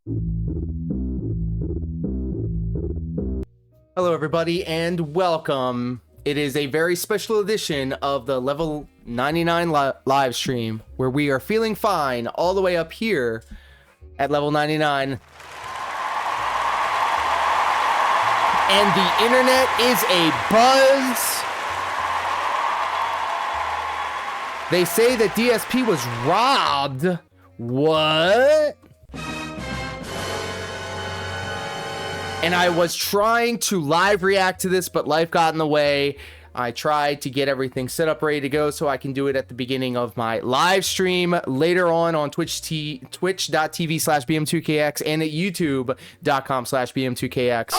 Hello, everybody, and welcome. It is a very special edition of the Level 99 live stream, where we are feeling fine all the way up here at Level 99. And the internet is a buzz. They say that DSP was robbed. What? And I was trying to live react to this, but life got in the way. I tried to get everything set up, ready to go, so I can do it at the beginning of my live stream later on twitch.tv/BM2KX and at youtube.com/BM2KX.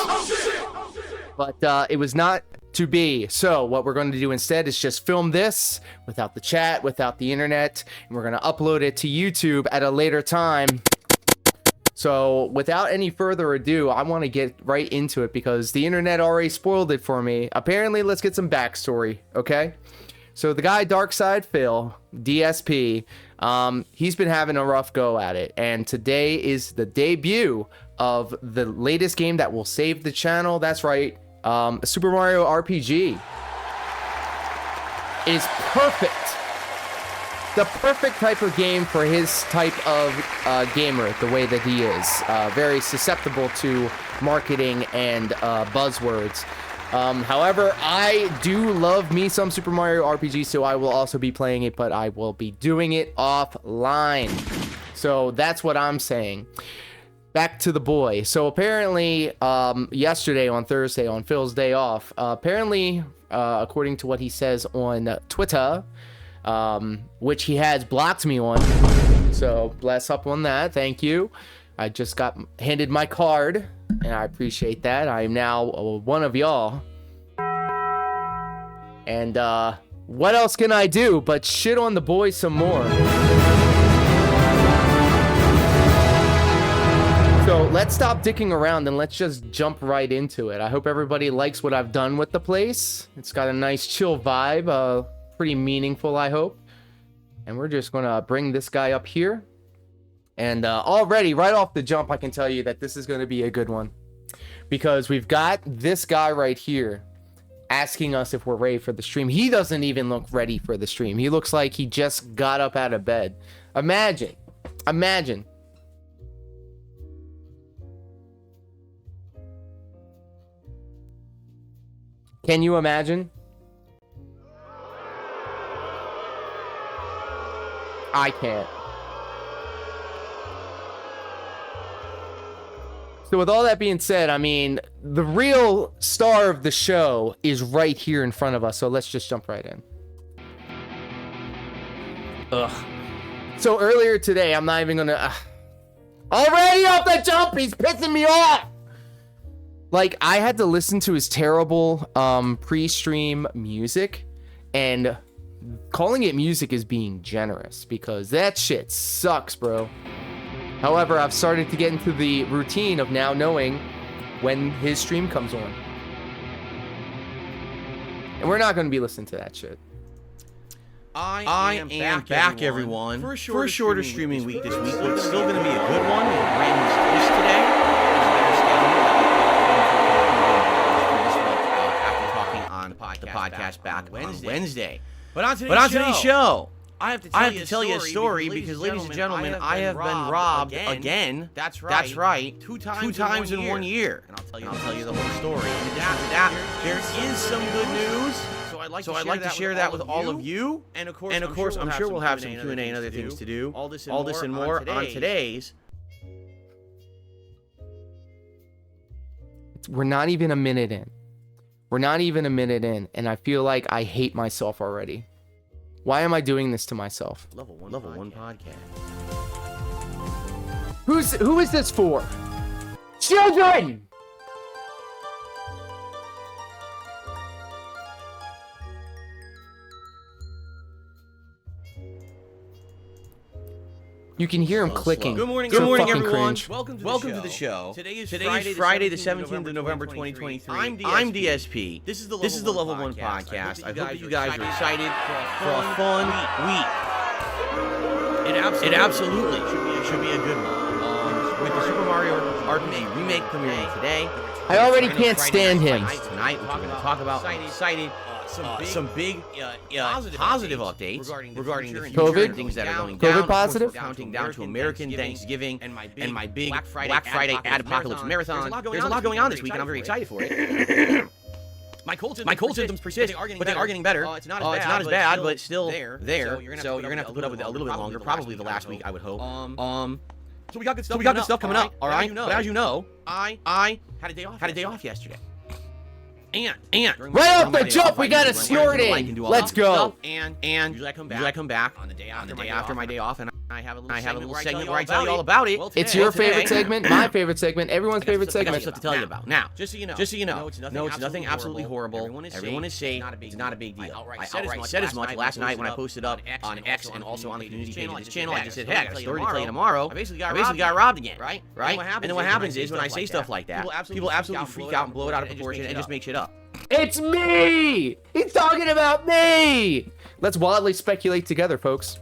But it was not to be. So what we're going to do instead is just film this without the chat, without the internet, and we're going to upload it to YouTube at a later time. So without any further ado, I want to get right into it because the internet already spoiled it for me. Apparently, let's get some backstory, okay? So the guy Darkside Phil, DSP, he's been having a rough go at it. And today is the debut of the latest game that will save the channel. That's right, Super Mario RPG. It is perfect. The perfect type of game for his type of gamer, the way that he is. Very susceptible to marketing and buzzwords. However, I do love me some Super Mario RPG, so I will also be playing it, but I will be doing it offline. So that's what I'm saying. Back to the boy. So apparently, yesterday on Thursday, on Phil's day off, apparently, according to what he says on Twitter, which he has blocked me on, so bless up on that. Thank you. I just got handed my card and I appreciate that. I am now one of y'all, and what else can I do but shit on the boy some more? So let's stop dicking around and let's just jump right into it. I hope everybody likes what I've done with the place. It's got a nice chill vibe, pretty meaningful, I hope. And we're just gonna bring this guy up here, and already right off the jump I can tell you that this is gonna be a good one, because we've got this guy right here asking us if we're ready for the stream. He doesn't even look ready for the stream. He looks like he just got up out of bed. Imagine can you imagine? I can't. So with all that being said, I mean, the real star of the show is right here in front of us. So let's just jump right in. Ugh. So earlier today, I'm not even gonna... already off the jump, he's pissing me off! Like, I had to listen to his terrible pre-stream music, and... calling it music is being generous, because that shit sucks, bro. However, I've started to get into the routine of now knowing when his stream comes on. And we're not going to be listening to that shit. I am back, everyone. For a shorter streaming week this week, but it's still going to be a good one. We ran his host today. After talking on the podcast back on Wednesday. But on today's show, I have to tell you a story because, ladies and gentlemen, I have been robbed again. That's right. Two times in 1 year. And I'll tell you the whole story. In addition to that, there is some good news. So I'd like to share that with all of you. And of course, I'm sure we'll have some Q&A and other things to do. All this and more on today's. We're not even a minute in. And I feel like I hate myself already. Why am I doing this to myself? Level one podcast. Who is this for? Children! You can hear him clicking. Good morning, everyone. Cringe. Welcome to the show. Today is Friday, the 17th of November, 2023. I'm DSP. This is the Level 1 podcast. I hope you guys are excited for a fun week. It absolutely should be a good one. with the Super Mario RPG remake premiering today. I already can't stand him. Tonight, which we're going to talk about. I'm excited. Some big positive updates regarding the future COVID? and things that are going down. COVID positive? Counting down to American Thanksgiving and my big Black Friday Ad Apocalypse Marathon. There's a lot going on this week, and I'm very excited for it. My cold symptoms persist, but they are getting better. It's not as bad, but it's still there. So you're gonna have to put up with it a little bit longer. Probably the last week, I would hope. So we got good stuff coming up. All right. But as you know, I had a day off yesterday. And Right off the jump, we got a snort in. Let's go. And usually I come back on the day after my day off, and I have a little segment where I tell you all about it. It's your favorite segment, my favorite segment, everyone's favorite segment. I have stuff to tell you about. Now, just so you know, no, it's nothing absolutely horrible. Everyone is safe. It's not a big deal. I outright said as much last night when I posted up on X and also on the community page of this channel. I just said, hey, I got a story to tell you tomorrow. I basically got robbed again, right? And then what happens is when I say stuff like that, people absolutely freak out and blow it out of proportion and just make shit up. It's me! He's talking about me! Let's wildly speculate together, folks.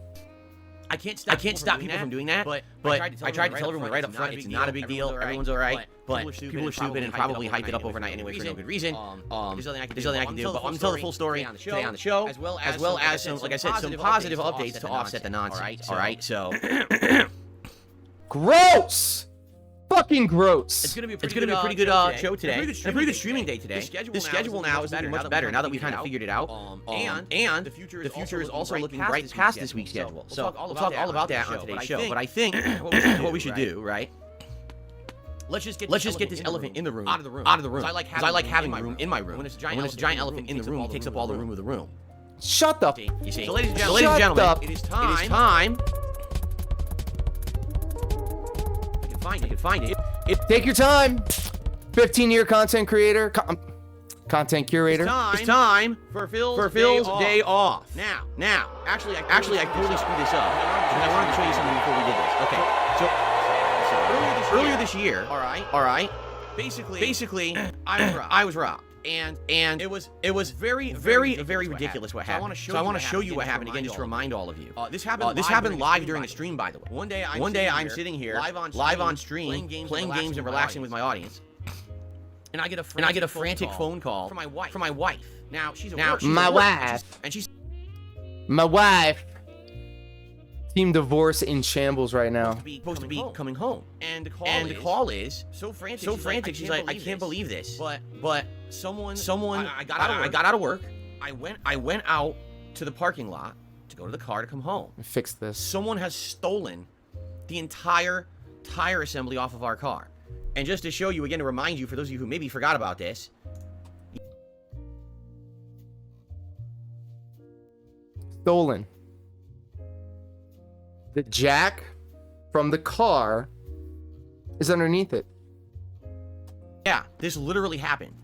I can't stop people from doing that, but I tried to tell everyone right up front, it's not a big deal, everyone's alright, but people are stupid and probably hyped it up overnight anyway for no good reason. There's nothing I can do, but I'm going to tell the full story today on the show, as well as some, like I said, some positive updates to offset the nonsense, alright? So... Gross! Fucking gross. It's gonna be a pretty good show today. And a pretty good streaming day today. The schedule now is looking much better now that we kind of figured it out. And the future is also looking right past this week's schedule. So we'll talk all about that on today's show. But I think what we should do, right? Let's just get this elephant in the room out of the room. Because I like having room in my room. When it's a giant elephant in the room, it takes up all the room of the room. Shut up. You see. So ladies and gentlemen, it is time. I can find it. Take your time. 15-year content creator, content curator. It's time for Phil's day off. Now, actually, I totally screwed this up because I wanted to show you something before we did this. Okay, so earlier this year, all right. Basically, I was robbed. And it was very ridiculous what happened. So I want to show you what happened again, just to remind all of you. This happened live during a stream, by the way. One day I'm sitting here live on stream, playing games and relaxing with my audience, and I get a frantic phone call from my wife. Now she's my wife, and she's my wife. Team divorce in shambles right now. Supposed to be coming home, and the call is so frantic. She's like, I can't believe this, but someone. I got out of work. I went out to the parking lot to go to the car to come home. Fix this. Someone has stolen the entire tire assembly off of our car, and just to show you again, to remind you, for those of you who maybe forgot about this. Stolen. The jack from the car is underneath it. Yeah, this literally happened.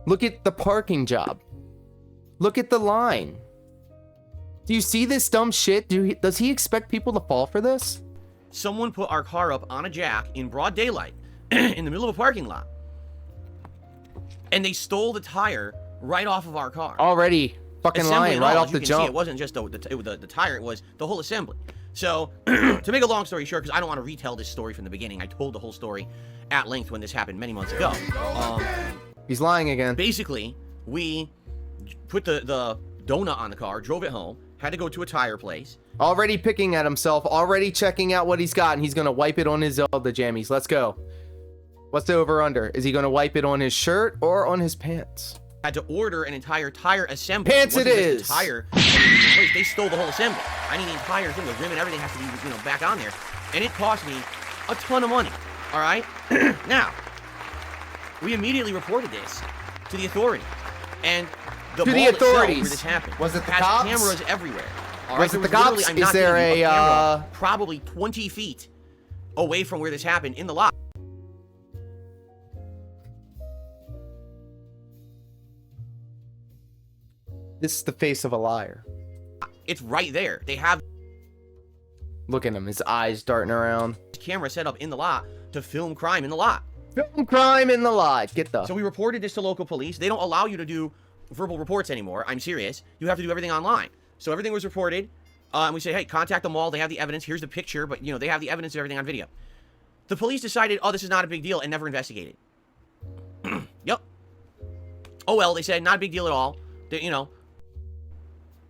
Look at the parking job. Look at the line. Do you see this dumb shit? Does he expect people to fall for this? Someone put our car up on a jack in broad daylight in the middle of a parking lot. And they stole the tire right off of our car. Already fucking lying right off the jump. It wasn't just the tire, it was the whole assembly. So, to make a long story short, because I don't want to retell this story from the beginning, I told the whole story at length when this happened many months ago. He's lying again. Basically, we put the donut on the car, drove it home, had to go to a tire place. Already picking at himself, already checking out what he's got, and he's going to wipe it on his Zelda jammies. Let's go. What's the over-under? Is he going to wipe it on his shirt or on his pants? Had to order an entire tire assembly. Pants it is. Tire. They stole the whole assembly. I need the entire thing. The rim and everything has to be, back on there. And it cost me a ton of money. All right. Now, we immediately reported this to the authorities, and the mall itself where this happened was it the has cops? cameras everywhere. All was it the cops? Is there a camera probably 20 feet away from where this happened in the lot? This is the face of a liar. It's right there. They have. Look at him, his eyes darting around. Camera set up in the lot to film crime in the lot. Film crime in the lot. Get the. So we reported this to local police. They don't allow you to do verbal reports anymore. I'm serious. You have to do everything online. So everything was reported. And we say, hey, contact the mall. They have the evidence. Here's the picture. But, they have the evidence of everything on video. The police decided, oh, this is not a big deal, and never investigated. Yep. Oh, well, they said, not a big deal at all. They, you know,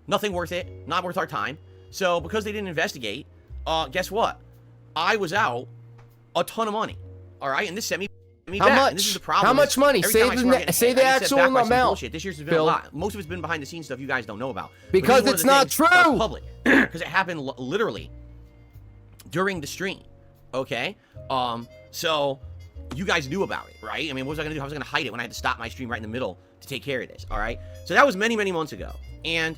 nothing worth it. Not worth our time. So, because they didn't investigate, guess what? I was out a ton of money. All right? And this sent me How back. much? And this is the problem. How much money? Say the actual amount. This year's been a lot. Most of it's been behind the scenes stuff you guys don't know about. Because it's not true. Public. Because it happened literally during the stream. Okay? So you guys knew about it, right? I mean, what was I going to do? How was I going to hide it when I had to stop my stream right in the middle to take care of this? All right? So that was many, many months ago. And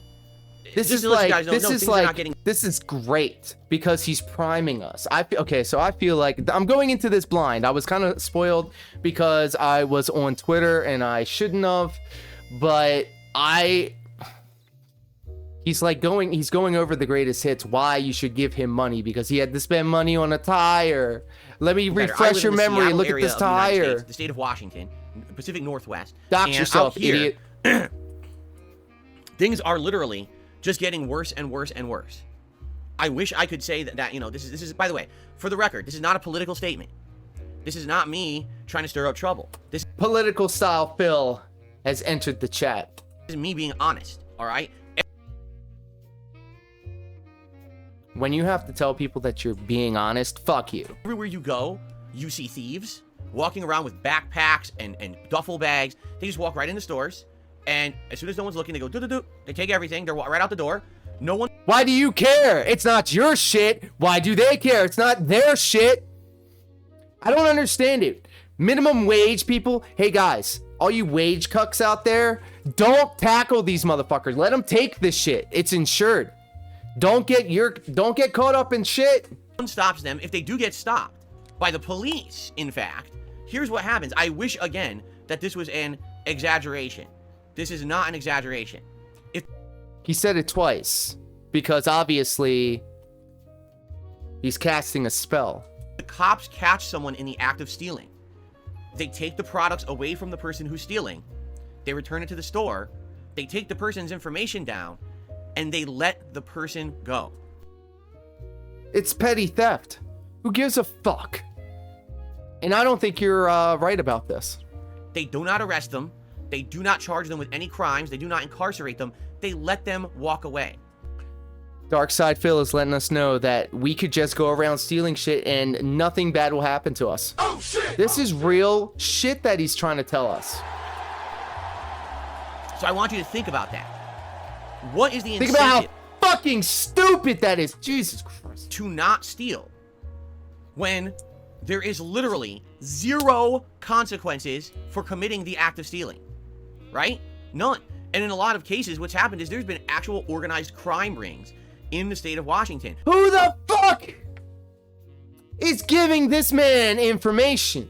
this is great because he's priming us. So I feel like I'm going into this blind. I was kind of spoiled because I was on Twitter and I shouldn't have, but he's going over the greatest hits, why you should give him money because he had to spend money on a tire. Let me refresh your memory. Look at this tire. The state of Washington, Pacific Northwest. Dox yourself, idiot. Things are literally just getting worse and worse and worse. I wish I could say that you know, this is, by the way, for the record, this is not a political statement. This is not me trying to stir up trouble. This political style Phil has entered the chat. Is me being honest, all right? When you have to tell people that you're being honest, fuck you. Everywhere you go, you see thieves walking around with backpacks and duffel bags. They just walk right in the stores, and as soon as no one's looking, they go do-do-do. They take everything. They're right out the door. No one... Why do you care? It's not your shit. Why do they care? It's not their shit. I don't understand it. Minimum wage people. Hey, guys, all you wage cucks out there, don't tackle these motherfuckers. Let them take this shit. It's insured. Don't get caught up in shit. No one stops them if they do get stopped by the police. In fact, here's what happens. I wish again that this was an exaggeration. This is not an exaggeration. If he said it twice because obviously he's casting a spell. The cops catch someone in the act of stealing. They take the products away from the person who's stealing. They return it to the store. They take the person's information down. And they let the person go. It's petty theft. Who gives a fuck? And I don't think you're right about this. They do not arrest them. They do not charge them with any crimes. They do not incarcerate them. They let them walk away. Darkside Phil is letting us know that we could just go around stealing shit and nothing bad will happen to us. Oh shit! This is real shit that he's trying to tell us. So I want you to think about that. What is the incentive? Think about how fucking stupid that is. Jesus Christ. To not steal when there is literally zero consequences for committing the act of stealing. Right? None. And in a lot of cases, what's happened is there's been actual organized crime rings in the state of Washington. Who the fuck is giving this man information?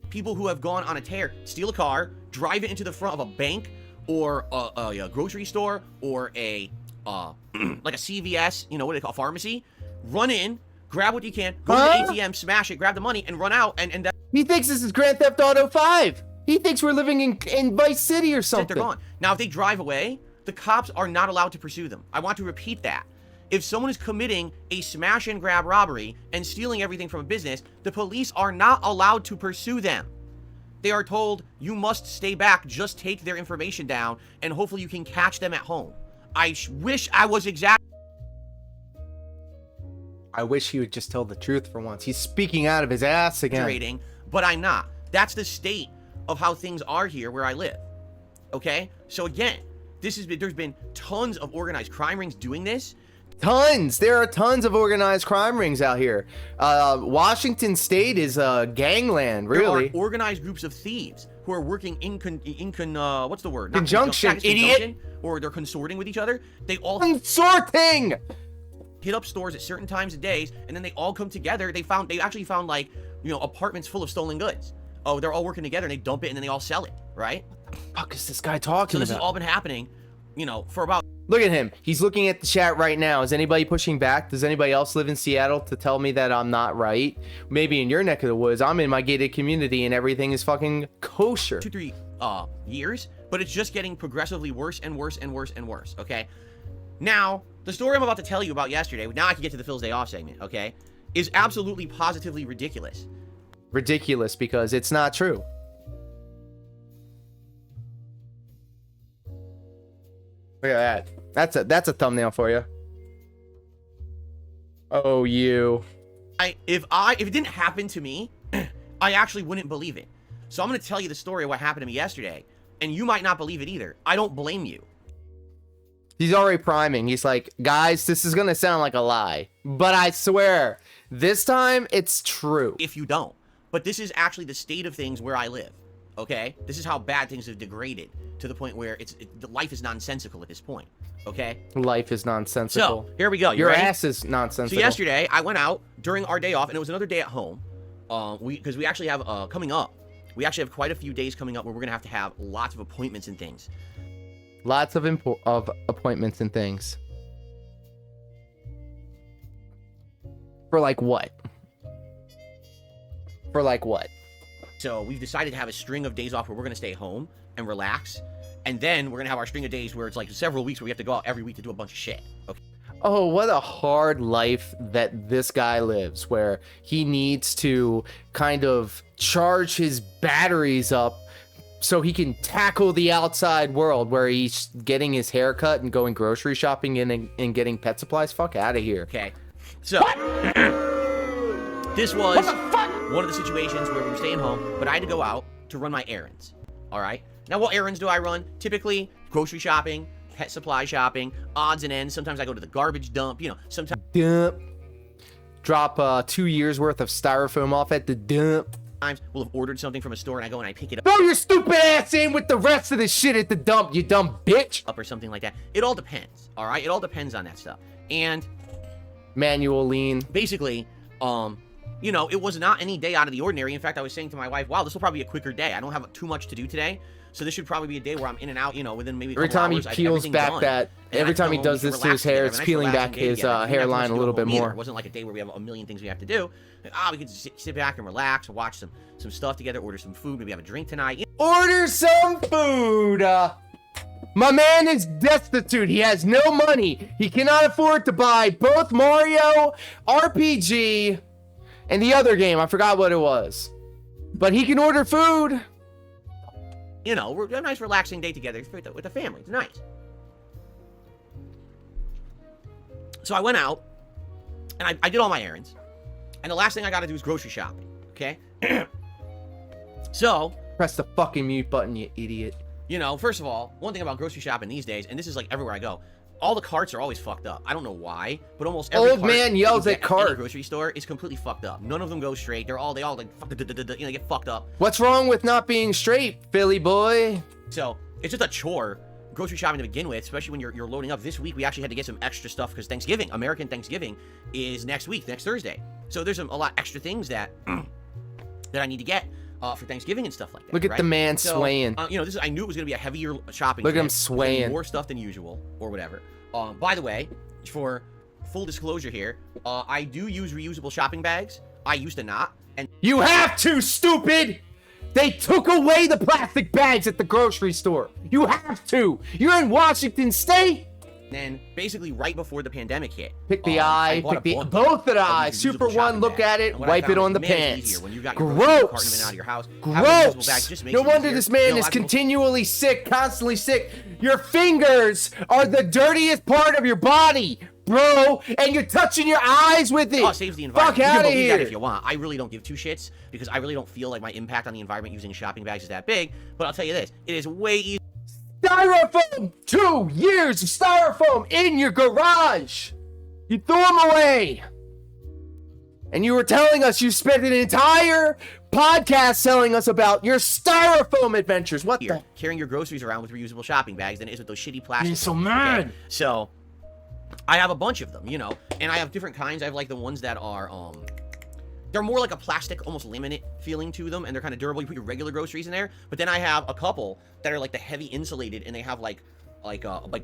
People who have gone on a tear, steal a car, drive it into the front of a bank, or a grocery store, or a like a CVS, you know, what they call a pharmacy, run in, grab what you can, go to the ATM, smash it, grab the money, and run out, and that... He thinks this is Grand Theft Auto 5. He thinks we're living in Vice City or something. They're gone. Now, if they drive away, the cops are not allowed to pursue them. I want to repeat that. If someone is committing a smash and grab robbery and stealing everything from a business, the police are not allowed to pursue them. They are told, you must stay back, just take their information down, and hopefully you can catch them at home. I wish I was exact. I wish he would just tell the truth for once. He's speaking out of his ass again. But I'm not. That's the state of how things are here where I live. Okay? So again, there's been tons of organized crime rings doing this. Tons. There are tons of organized crime rings out here. Washington State is gangland, really. There are organized groups of thieves who are working what's the word? Conjunction, idiot. Or they're consorting with each other. They all consorting. Hit up stores at certain times of days, and then they all come together. They actually found like, you know, apartments full of stolen goods. Oh, they're all working together, and they dump it, and then they all sell it, right? What the fuck is this guy talking about? So this has all been happening, you know, for about... Look at him. He's looking at the chat right now. Is anybody pushing back? Does anybody else live in Seattle to tell me that I'm not right? Maybe in your neck of the woods. I'm in my gated community and everything is fucking kosher. 2-3 years, but it's just getting progressively worse and worse and worse and worse, okay? Now, the story I'm about to tell you about yesterday, now I can get to the Phil's Day Off segment, okay? is absolutely positively ridiculous. Ridiculous because it's not true. Look at that. That's a thumbnail for you. Oh, you. If it didn't happen to me, I actually wouldn't believe it. So I'm going to tell you the story of what happened to me yesterday, and you might not believe it either. I don't blame you. He's already priming. He's like, guys, this is going to sound like a lie, but I swear, this time it's true. If you don't. But this is actually the state of things where I live, okay? This is how bad things have degraded to the point where life is nonsensical at this point, okay? Life is nonsensical. So, here we go. You Your ready? ass is nonsensical. So yesterday, I went out during our day off, and it was another day at home, because we actually have, coming up, we actually have quite a few days coming up where we're going to have lots of appointments and things. Lots of appointments and things. For like what? For like what? So we've decided to have a string of days off where we're going to stay home and relax. And then we're going to have our string of days where it's like several weeks where we have to go out every week to do a bunch of shit. Okay. Oh, what a hard life that this guy lives, where he needs to kind of charge his batteries up so he can tackle the outside world, where he's getting his hair cut and going grocery shopping and getting pet supplies. Fuck out of here. Okay. So, this was one of the situations where we were staying home, but I had to go out to run my errands. All right. Now, what errands do I run? Typically, grocery shopping, pet supply shopping, odds and ends. Sometimes I go to the garbage dump, you know, sometimes. Dump. Drop 2 years worth of styrofoam off at the dump. We'll have ordered something from a store and I go and I pick it up. Throw your stupid ass in with the rest of the shit at the dump, you dumb bitch. Or something like that. It all depends. All right. It all depends on that stuff. And manual lean. Basically, you know, it was not any day out of the ordinary. In fact, I was saying to my wife, wow, this will probably be a quicker day. I don't have too much to do today. So this should probably be a day where I'm in and out, you know, within maybe a couple hours. Every time he peels back that, every time he does this to his hair, it's peeling back his hairline a little bit more. It wasn't like a day where we have a million things we have to do. We could sit back and relax, watch some stuff together, order some food, maybe have a drink tonight. Order some food! My man is destitute. He has no money. He cannot afford to buy both Mario, RPG, and the other game. I forgot what it was. But he can order food. You know, we're a nice relaxing day together with the family. It's nice. So I went out, and I did all my errands. And the last thing I got to do is grocery shopping, okay? So... press the fucking mute button, you idiot. You know, first of all, one thing about grocery shopping these days, and this is like everywhere I go, all the carts are always fucked up. I don't know why, but almost every old man yells at cart. Grocery store is completely fucked up. None of them go straight. They all like, you know, get fucked up. What's wrong with not being straight, Philly boy? So it's just a chore, grocery shopping to begin with, especially when you're loading up. This week we actually had to get some extra stuff because Thanksgiving, American Thanksgiving, is next week, next Thursday. So there's a lot extra things that that I need to get for Thanksgiving and stuff like that. Look at the man swaying. You know, I knew it was gonna be a heavier shopping. Look at him swaying. More stuff than usual or whatever. By the way, for full disclosure here, I do use reusable shopping bags. I used to not. And you have to, stupid! They took away the plastic bags at the grocery store. You have to. You're in Washington State. Then basically right before the pandemic hit, pick the eye, pick both of the eyes. Super one, look at it, wipe it on the pants. Gross. Gross. No wonder this man is continually sick, constantly sick. Your fingers are the dirtiest part of your body, bro, and you're touching your eyes with it. Oh, it saves the environment. Fuck out of here. That if you want. I really don't give two shits because I really don't feel like my impact on the environment using shopping bags is that big. But I'll tell you this, it is way easier. Styrofoam! 2 years of styrofoam in your garage! You threw them away! And you were telling us you spent an entire podcast telling us about your styrofoam adventures. What the? Carrying your groceries around with reusable shopping bags than it is with those shitty plastic. You're so mad! Okay? So, I have a bunch of them, you know, and I have different kinds. I have like the ones that are, they're more like a plastic, almost laminate feeling to them, and they're kind of durable. You put your regular groceries in there, but then I have a couple that are like the heavy insulated, and they have like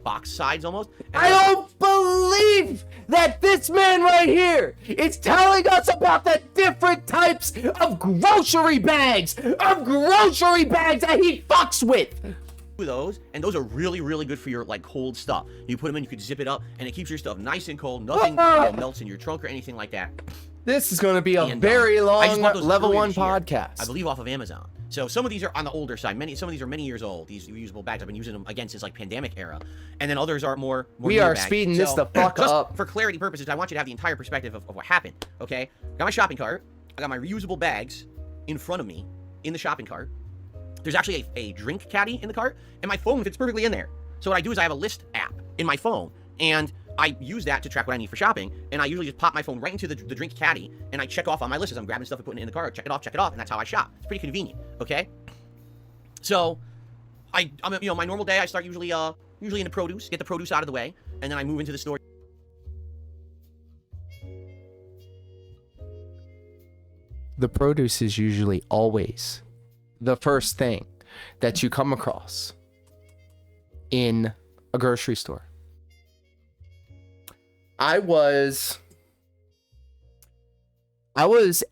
box sides almost. And I don't believe that this man right here is telling us about the different types of grocery bags that he fucks with. Those, and those are really, really good for your like cold stuff. You put them in, you could zip it up, and it keeps your stuff nice and cold. Nothing melts in your trunk or anything like that. This is going to be a And, very I just long bought those level earlier 1 this year, podcast. I believe off of Amazon. So some of these are on the older side. Some of these are many years old. These reusable bags, I've been using them again since like pandemic era, and then others are more. We newer are bags. speeding this the fuck just up. For clarity purposes, I want you to have the entire perspective of what happened. Okay, got my shopping cart. I got my reusable bags in front of me in the shopping cart. There's actually a drink caddy in the cart, and my phone fits perfectly in there. So what I do is I have a list app in my phone, and I use that to track what I need for shopping, and I usually just pop my phone right into the drink caddy, and I check off on my list as I'm grabbing stuff and putting it in the cart, check it off, and that's how I shop. It's pretty convenient, okay? So, I'm my normal day, I start usually in the produce, get the produce out of the way, and then I move into the store. The produce is usually always the first thing that you come across in a grocery store. I was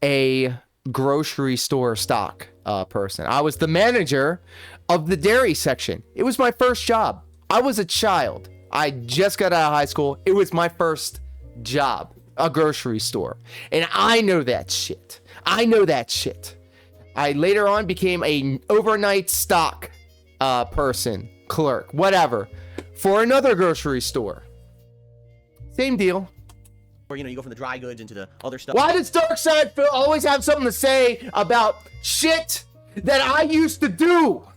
a grocery store stock person. I was the manager of the dairy section. It was my first job. I was a child. I just got out of high school. It was my first job, a grocery store. And I know that shit. I later on became a overnight stock person, clerk, whatever, for another grocery store. Same deal. Or, you go from the dry goods into the other stuff. Why does Darkseid always have something to say about shit that I used to do?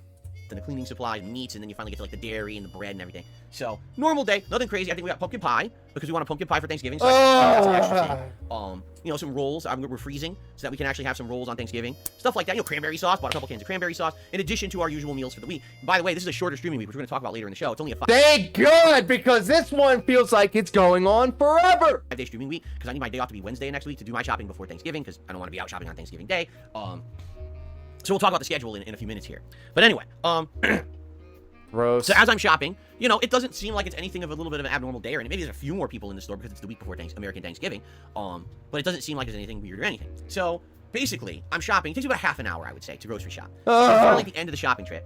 And the cleaning supplies, meats, and then you finally get to like the dairy and the bread and everything. So, normal day, nothing crazy. I think we got pumpkin pie because we want a pumpkin pie for Thanksgiving. So that's an extra thing. Some rolls. We're freezing so that we can actually have some rolls on Thanksgiving. Stuff like that. Cranberry sauce. Bought a couple cans of cranberry sauce in addition to our usual meals for the week. By the way, this is a shorter streaming week, which we're going to talk about later in the show. It's only a 5 Thank God, because this one feels like it's going on forever. 5-day streaming week because I need my day off to be Wednesday next week to do my shopping before Thanksgiving because I don't want to be out shopping on Thanksgiving Day. So we'll talk about the schedule in a few minutes here. But anyway, Gross. So as I'm shopping, it doesn't seem like it's anything of a little bit of an abnormal day, or maybe there's a few more people in the store because it's the week before American Thanksgiving. But it doesn't seem like there's anything weird or anything. So basically, I'm shopping. It takes about half an hour, I would say, to grocery shop. So finally, at the end of the shopping trip,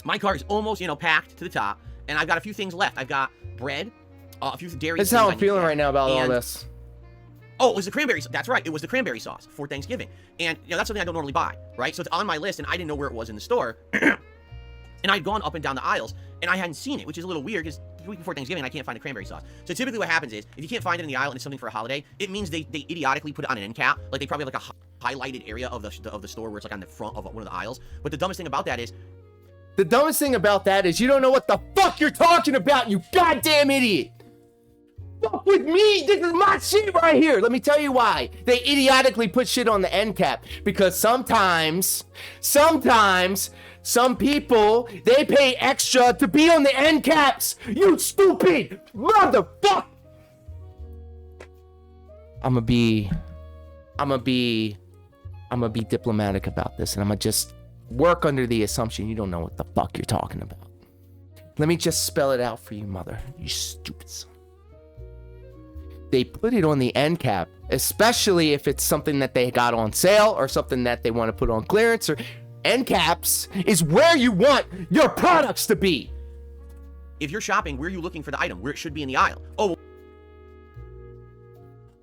my cart is almost, packed to the top, and I've got a few things left. I've got bread, a few dairy. That's how I'm feeling right now about all this. Oh, it was the cranberry. That's right. It was the cranberry sauce for Thanksgiving. And, that's something I don't normally buy, right? So it's on my list, and I didn't know where it was in the store. And I'd gone up and down the aisles, and I hadn't seen it, which is a little weird, because the week before Thanksgiving, I can't find the cranberry sauce. So typically what happens is, if you can't find it in the aisle and it's something for a holiday, it means they idiotically put it on an end cap. Like, they probably have, like, a highlighted area of the store where it's, like, on the front of one of the aisles. But the dumbest thing about that is... you don't know what the fuck you're talking about, you goddamn idiot! Fuck with me! This is my shit right here! Let me tell you why. They idiotically put shit on the end cap. Because sometimes, some people, they pay extra to be on the end caps! You stupid motherfucker! I'm gonna be diplomatic about this, and I'm gonna just work under the assumption you don't know what the fuck you're talking about. Let me just spell it out for you, mother. You stupid son. They put it on the end cap, especially if it's something that they got on sale or something that they want to put on clearance. Or end caps is where you want your products to be. If you're shopping, where are you looking for the item? Where it should be in the aisle? Oh, well,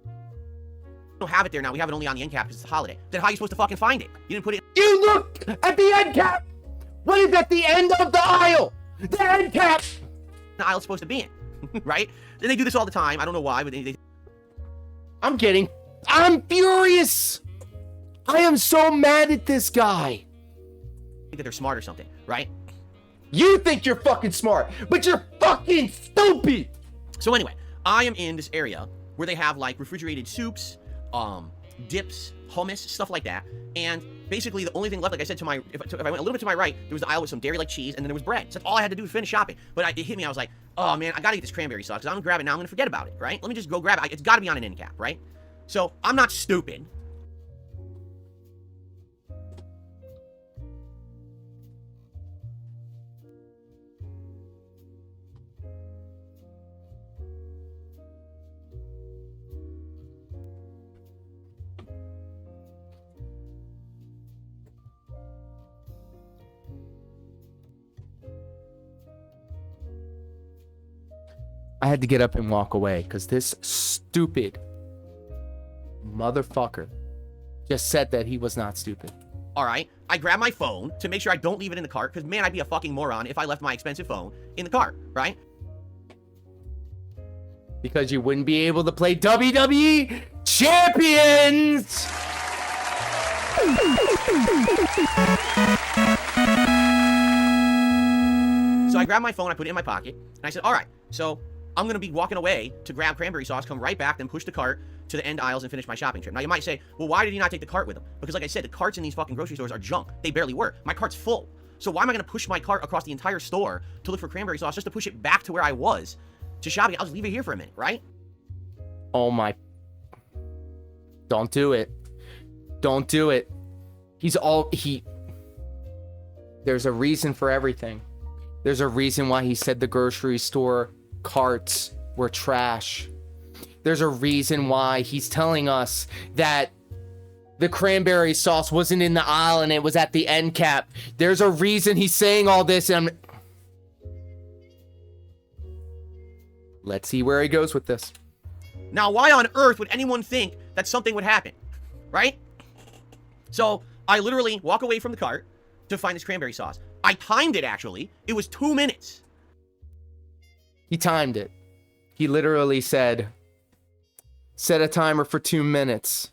we don't have it there now. We have it only on the end cap because it's a holiday. Then how are you supposed to fucking find it? You didn't put it. You look at the end cap. What is at the end of the aisle? The end cap. The aisle's supposed to be in, right? And they do this all the time. I don't know why, but they I'm furious. I am so mad at this guy. think that they're smart or something, right? You think you're fucking smart, but you're fucking stupid. So anyway, I am in this area where they have like refrigerated soups, dips, hummus, stuff like that. And basically the only thing left, like I said, if I went a little bit to my right, there was the aisle with some dairy like cheese, and then there was bread. So that's all I had to do to finish shopping. But it hit me, I was like, oh man, I gotta get this cranberry sauce, because I'm gonna grab it now, I'm gonna forget about it, right? Let me just go grab it. It's gotta be on an end cap, right? So I'm not stupid. I had to get up and walk away because this stupid motherfucker just said that he was not stupid. All right, I grab my phone to make sure I don't leave it in the cart, because man, I'd be a fucking moron if I left my expensive phone in the cart, right? Because you wouldn't be able to play WWE Champions! So I grabbed my phone, I put it in my pocket, and I said, all right, so I'm going to be walking away to grab cranberry sauce, come right back, then push the cart to the end aisles and finish my shopping trip. Now, you might say, well, why did he not take the cart with him? Because like I said, the carts in these fucking grocery stores are junk. They barely work. My cart's full. So why am I going to push my cart across the entire store to look for cranberry sauce just to push it back to where I was to shopping? I'll just leave it here for a minute, right? Oh my. Don't do it. Don't do it. There's a reason for everything. There's a reason why he said the grocery store carts were trash. There's a reason why he's telling us that the cranberry sauce wasn't in the aisle and it was at the end cap. There's a reason he's saying all this, and let's see where he goes with this. Now, why on earth would anyone think that something would happen, right? So I literally walk away from the cart to find this cranberry sauce. I timed it, actually. It was 2 minutes. He timed it. He literally said, set a timer for 2 minutes.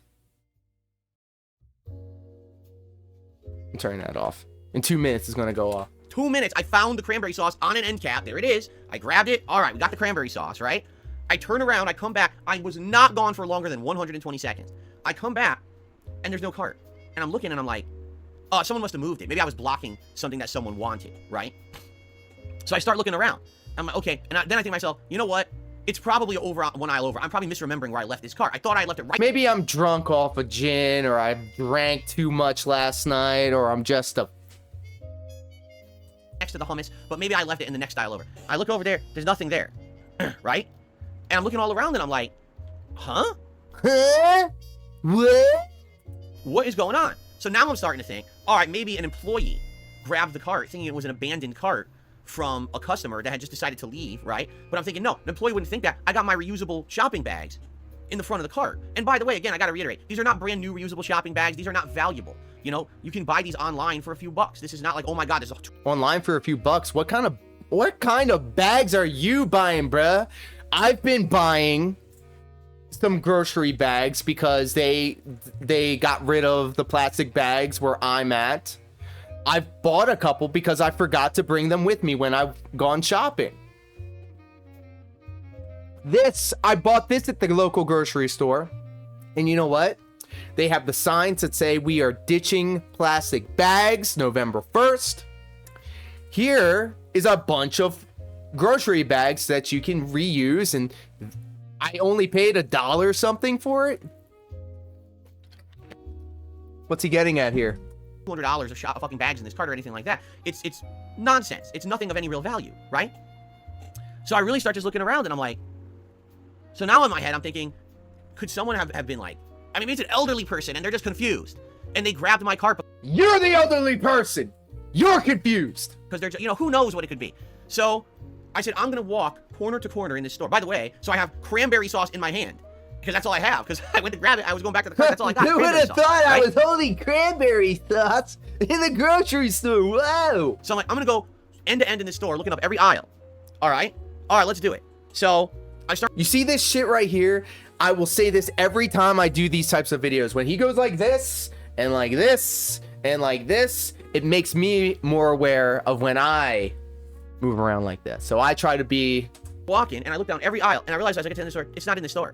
I'm turning that off. In 2 minutes, it's going to go off. 2 minutes. I found the cranberry sauce on an end cap. There it is. I grabbed it. All right, we got the cranberry sauce, right? I turn around. I come back. I was not gone for longer than 120 seconds. I come back, and there's no cart. And I'm looking, and I'm like, oh, someone must have moved it. Maybe I was blocking something that someone wanted, right? So I start looking around. I'm like, okay. And then I think to myself, you know what? It's probably over one aisle over. I'm probably misremembering where I left this cart. I thought I left it right. Maybe I'm drunk off of gin, or I drank too much last night, or I'm just a... next to the hummus, but maybe I left it in the next aisle over. I look over there. There's nothing there, right? And I'm looking all around, and I'm like, huh? Huh? What? What is going on? So now I'm starting to think, all right, maybe an employee grabbed the cart thinking it was an abandoned cart from a customer that had just decided to leave, right? But I'm thinking, no, an employee wouldn't think that. I got my reusable shopping bags in the front of the cart. And by the way, again, I got to reiterate, these are not brand new reusable shopping bags. These are not valuable. You know, you can buy these online for a few bucks. This is not like, oh my God, this is online for a few bucks. What kind of bags are you buying, bruh? I've been buying some grocery bags because they got rid of the plastic bags where I'm at. I've bought a couple because I forgot to bring them with me when I've gone shopping. I bought this at the local grocery store. And you know what? They have the signs that say we are ditching plastic bags November 1st. Here is a bunch of grocery bags that you can reuse, and I only paid $1 something for it. What's he getting at here? $200 of fucking bags in this cart or anything like that. It's nonsense. It's nothing of any real value, right? So I really start just looking around, and I'm like, so now in my head I'm thinking, could someone have been like, I mean, it's an elderly person and they're just confused, and they grabbed my cart. You're the elderly person. You're confused. Because they're, you know, who knows what it could be. So I said, I'm going to walk corner to corner in this store. By the way, so I have cranberry sauce in my hand, because that's all I have. Because I went to grab it. I was going back to the cart. That's all I got. Who would have thought I was holding cranberry sauce in the grocery store? Whoa. So I'm like, I'm going to go end to end in this store, looking up every aisle. All right, let's do it. So I start. You see this shit right here? I will say this every time I do these types of videos. When he goes like this, and like this, and like this, it makes me more aware of when I move around like this. So I try to be walking, and I look down every aisle, and I realize as I get to the store, it's not in the store.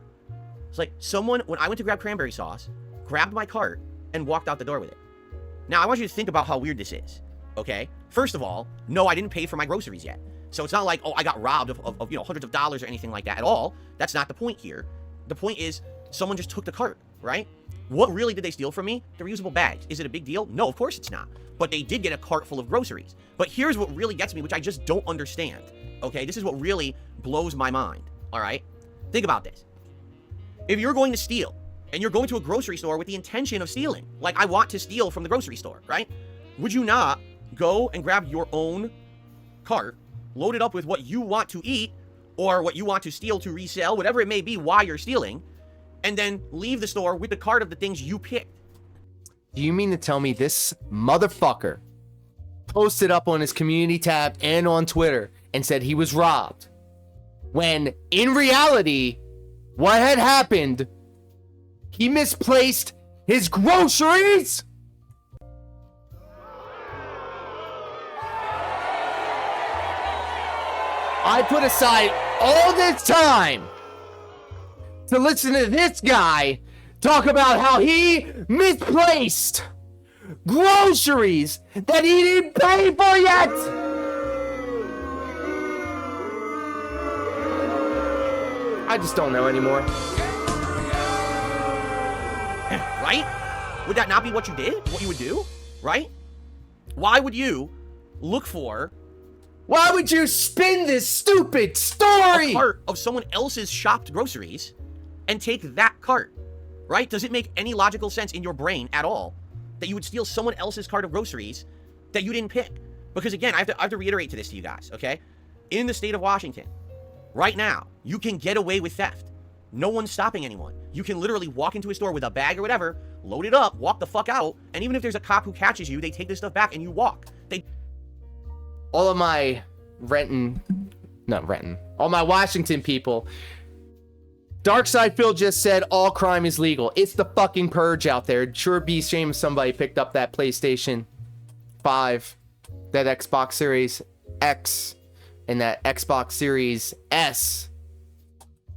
It's like someone, when I went to grab cranberry sauce, grabbed my cart and walked out the door with it. Now, I want you to think about how weird this is, okay? First of all, no, I didn't pay for my groceries yet. So it's not like, oh, I got robbed of you know, hundreds of dollars or anything like that at all. That's not the point here. The point is, someone just took the cart, right? What really did they steal from me? The reusable bags. Is it a big deal? No, of course it's not. But they did get a cart full of groceries. But here's what really gets me, which I just don't understand, okay? This is what really blows my mind, all right? Think about this. If you're going to steal, and you're going to a grocery store with the intention of stealing, like I want to steal from the grocery store, right? Would you not go and grab your own cart, load it up with what you want to eat, or what you want to steal to resell, whatever it may be while you're stealing, and then leave the store with the cart of the things you picked. Do you mean to tell me this motherfucker posted up on his community tab and on Twitter and said he was robbed, when in reality, what had happened, he misplaced his groceries? I put aside all this time to listen to this guy talk about how he misplaced groceries that he didn't pay for yet. I just don't know anymore. Right? Would that not be what you did? What you would do? Right? Why would you look for... Why would you spin this stupid story? A cart of someone else's shopped groceries and take that cart? Right? Does it make any logical sense in your brain at all that you would steal someone else's cart of groceries that you didn't pick? Because again, I have to reiterate to this to you guys, okay? In the state of Washington, right now, you can get away with theft. No one's stopping anyone. You can literally walk into a store with a bag or whatever, load it up, walk the fuck out, and even if there's a cop who catches you, they take this stuff back and you walk. All of my all my Washington people, Darkside Phil just said all crime is legal. It's the fucking purge out there. It'd sure be a shame if somebody picked up that PlayStation 5, that Xbox Series X, and that Xbox Series S.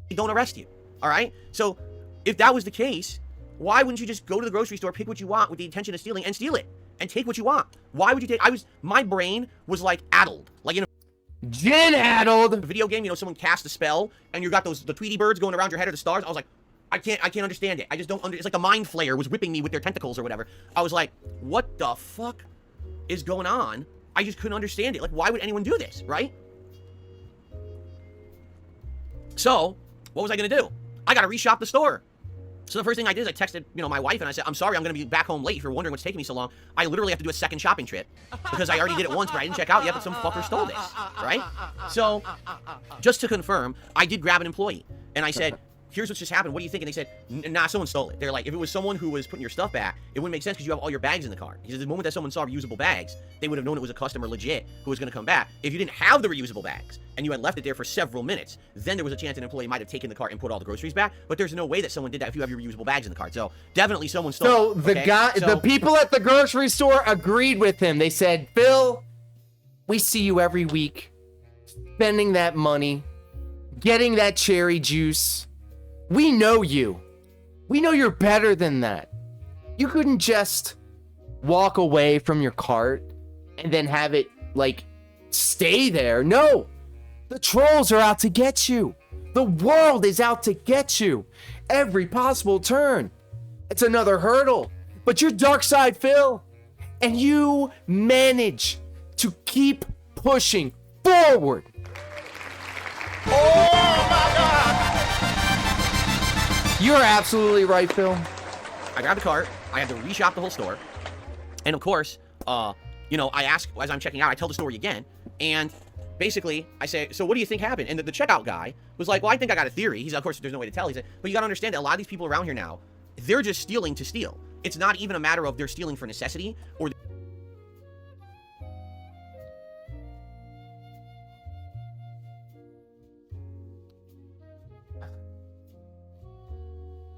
They don't arrest you, all right? So if that was the case, why wouldn't you just go to the grocery store, pick what you want with the intention of stealing, and steal it? And take what you want. Why would you take... My brain was like addled. Like in a addled video game, you know, someone cast a spell, and you got the Tweety birds going around your head or the stars. I was like, I can't understand it. I just don't it's like the mind flayer was whipping me with their tentacles or whatever. I was like, what the fuck is going on? I just couldn't understand it. Like, why would anyone do this, right? So, what was I gonna do? I gotta reshop the store. So the first thing I did is I texted, my wife, and I said, I'm sorry, I'm going to be back home late. If you're wondering what's taking me so long, I literally have to do a second shopping trip because I already did it once, but I didn't check out yet, but some fucker stole this, right? So just to confirm, I did grab an employee, and I said, here's what's just happened. What do you think? And they said, nah, someone stole it. They're like, if it was someone who was putting your stuff back, it wouldn't make sense because you have all your bags in the car. Because the moment that someone saw reusable bags, they would have known it was a customer legit who was going to come back. If you didn't have the reusable bags and you had left it there for several minutes, then there was a chance an employee might have taken the cart and put all the groceries back. But there's no way that someone did that if you have your reusable bags in the cart. So definitely someone stole it. So the people at the grocery store agreed with him. They said, Phil, we see you every week spending that money, getting that cherry juice. We know you. We know you're better than that. You couldn't just walk away from your cart and then have it, stay there. No. The trolls are out to get you. The world is out to get you. Every possible turn. It's another hurdle. But you're Darkside Phil. And you manage to keep pushing forward. Oh my God! You're absolutely right, Phil. I grabbed the cart. I had to reshop the whole store. And of course, I ask, as I'm checking out, I tell the story again. And basically, I say, so what do you think happened? And the checkout guy was like, well, I think I got a theory. He's, of course, there's no way to tell. He said, but you got to understand that a lot of these people around here now, they're just stealing to steal. It's not even a matter of they're stealing for necessity or...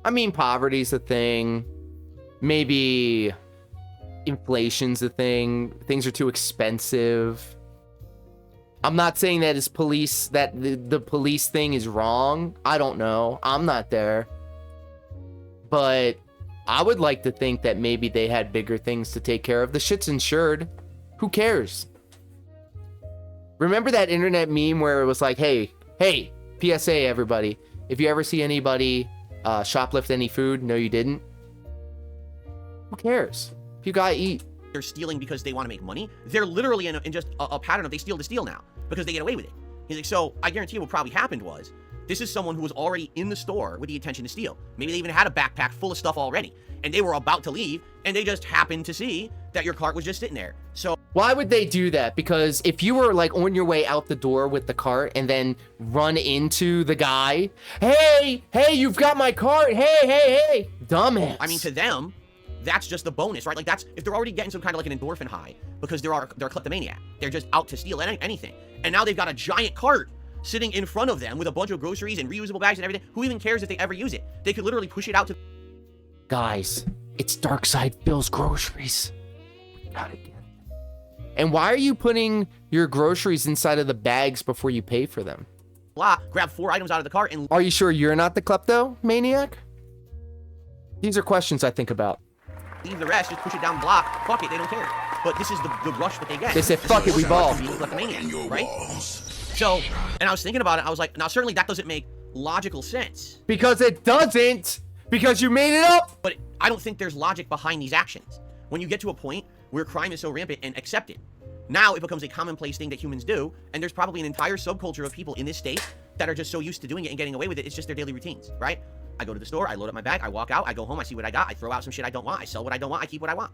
I mean, poverty's a thing. Maybe inflation's a thing. Things are too expensive. I'm not saying that the police thing is wrong. I don't know. I'm not there. But I would like to think that maybe they had bigger things to take care of. The shit's insured. Who cares? Remember that internet meme where it was like, hey, PSA, everybody. If you ever see anybody shoplift any food, no, you didn't. Who cares? If you gotta eat. They're stealing because they want to make money. They're literally in just a pattern of they steal to steal now because they get away with it. He's like, so I guarantee you what probably happened was this is someone who was already in the store with the intention to steal. Maybe they even had a backpack full of stuff already and they were about to leave and they just happened to see that your cart was just sitting there. So Why would they do that? Because if you were like on your way out the door with the cart and then run into the guy, hey, you've got my cart. Hey, dumbass. I mean, to them, that's just the bonus, right? Like that's, if they're already getting some kind of like an endorphin high because they're a kleptomaniac. They're just out to steal anything. And now they've got a giant cart sitting in front of them with a bunch of groceries and reusable bags and everything. Who even cares if they ever use it? They could literally push it out to... Guys, it's Darkside Bill's groceries. We gotta get it. And why are you putting your groceries inside of the bags before you pay for them? Grab 4 items out of the cart and... Are you sure you're not the kleptomaniac? These are questions I think about. Leave the rest, just push it down the block. Fuck it, they don't care. But this is the rush that they get. They said, fuck it, we ball. Right? So, and I was thinking about it, I was like, now certainly that doesn't make logical sense. Because it doesn't! Because you made it up! But I don't think there's logic behind these actions. When you get to a point where crime is so rampant and accepted, now it becomes a commonplace thing that humans do, and there's probably an entire subculture of people in this state that are just so used to doing it and getting away with it, it's just their daily routines, right? I go to the store, I load up my bag, I walk out, I go home, I see what I got, I throw out some shit I don't want, I sell what I don't want, I keep what I want.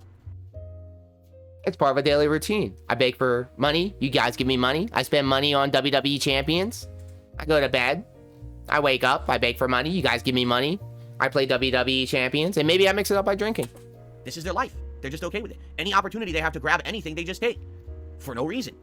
It's part of a daily routine. I beg for money, you guys give me money, I spend money on WWE champions, I go to bed, I wake up, I beg for money, you guys give me money, I play WWE champions, and maybe I mix it up by drinking. This is their life. They're just okay with it. Any opportunity they have to grab anything, they just take. For no reason.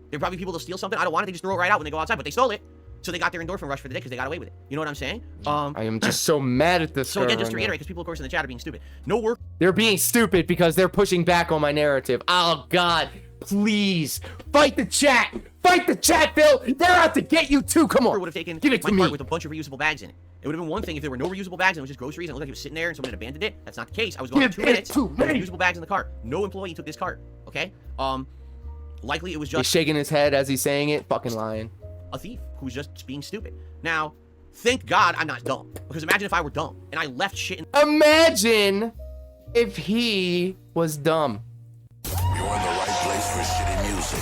There are probably people to steal something, I don't want it, they just throw it right out when they go outside, but they stole it. So they got their endorphin rush for the day because they got away with it. You know what I'm saying? I am just so mad at this. So again, just to reiterate, because people, of course, in the chat are being stupid. No work. They're being stupid because they're pushing back on my narrative. Oh, God. Please. Fight the chat. Fight the chat, Phil. They're out to get you, too. Come on. Would have taken Give it to me. With a bunch of reusable bags in it. It would have been one thing if there were no reusable bags and it was just groceries and it looked like it was sitting there and someone had abandoned it. That's not the case. I was going 2 minutes. There were reusable bags in the cart. No employee took this cart. Okay? Likely it was just... He's shaking his head as he's saying it. Fucking lying. A thief who's just being stupid. Now, thank God I'm not dumb. Because imagine if I were dumb and I left shit in... Imagine if he was dumb. You're in the right place for shitty music.